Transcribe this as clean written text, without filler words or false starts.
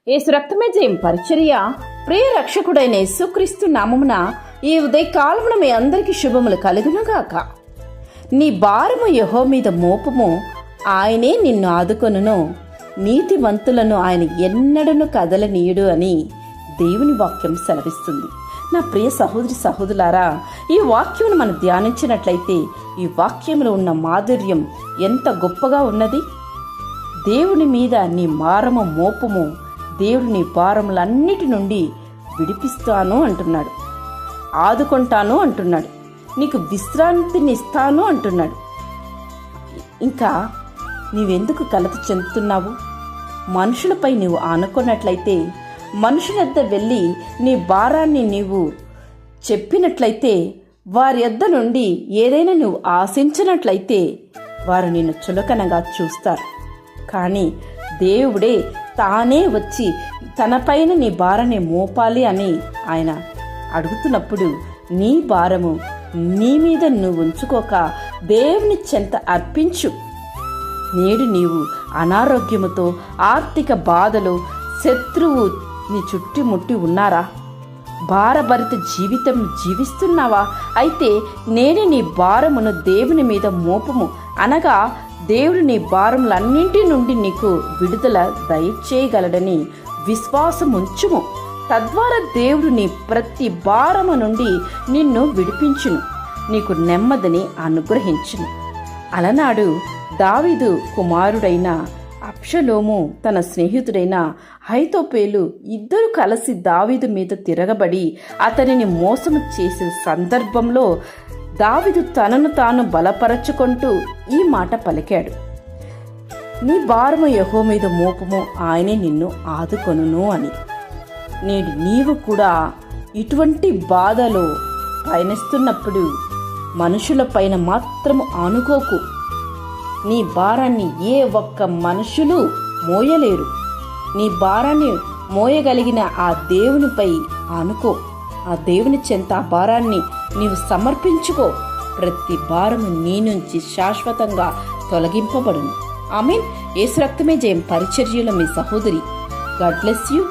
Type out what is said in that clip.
యేసు రక్తమే జయం పరిచర్య ప్రియ రక్షకుడైన యేసుక్రీస్తు నామమున ఈ ఉదయకాలమున మీ అందరికీ శుభములు కలుగునుగాక. నీ భారము యెహోవా మీద మోపము, ఆయనే నిన్ను ఆదుకొనును. నీతివంతులను ఆయన ఎన్నడను కదలనీయుడు అని దేవుని వాక్యం సెలవిస్తుంది. నా ప్రియ సహోదరి సహోదరులారా, ఈ వాక్యమును మనం ధ్యానించినట్లయితే ఈ వాక్యంలో ఉన్న మాధుర్యం ఎంత గొప్పగా ఉన్నది. దేవుని మీద నీ భారము మోపము, దేవుడు నీ భారములన్నిటి నుండి విడిపిస్తాను అంటున్నాడు, ఆదుకుంటాను అంటున్నాడు, నీకు విశ్రాంతిని ఇస్తాను అంటున్నాడు. ఇంకా నీవెందుకు కలత చెందుతున్నావు? మనుషులపై నువ్వు ఆనుకున్నట్లయితే, మనుషుల వద్ద వెళ్ళి నీ భారాన్ని నీవు చెప్పినట్లయితే, వారి యొద్ద నుండి ఏదైనా నువ్వు ఆశించినట్లయితే వారు నిన్ను చులకనగా చూస్తారు. కానీ దేవుడే తానే వచ్చి తనపైన నీ భారాన్ని మోపాలి అని ఆయన అడుగుతున్నప్పుడు నీ భారము నీ మీద నువ్వు ఉంచుకోక దేవుని చెంత అర్పించు. నేడు నీవు అనారోగ్యముతో, ఆర్థిక బాధలు, శత్రువు నీ చుట్టుముట్టి ఉన్నారా? భారభరిత జీవితం జీవిస్తున్నావా? అయితే నేనే నీ భారమును దేవుని మీద మోపము, అనగా దేవుడు నీ భారములన్నింటి నుండి నీకు విడుదల దయచేయగలడని విశ్వాసం ఉంచుము. తద్వారా దేవుడు నీ ప్రతి భారము నుండి నిన్ను విడిపించును, నీకు నెమ్మదిని అనుగ్రహించును. అలనాడు దావీదు కుమారుడైన అబ్షలోము తన స్నేహితుడైన అహీతోపెలు ఇద్దరు కలిసి దావీదు మీద తిరగబడి అతనిని మోసము చేసిన సందర్భంలో దావీదు తనను తాను బలపరచుకుంటూ ఈ మాట పలికాడు, నీ భారము యెహోవా మీద మోపము, ఆయనే నిన్ను ఆదుకొనును అని. నేడు నీవు కూడా ఇటువంటి బాధలో పయనిస్తున్నప్పుడు మనుషుల పైన మాత్రము ఆనుకోకు. నీ భారాన్ని ఏ ఒక్క మనుషులు మోయలేరు. నీ భారాన్ని మోయగలిగిన ఆ దేవునిపై ఆనుకో. ఆ దేవుని చెంత ఆ భారాన్ని నీవు సమర్పించుకో. ప్రతి భారము నీ నుంచి శాశ్వతంగా తొలగింపబడును. ఆమేన్. యేసు రక్తమే జయం పరిచర్యలో మీ సహోదరి. God bless you.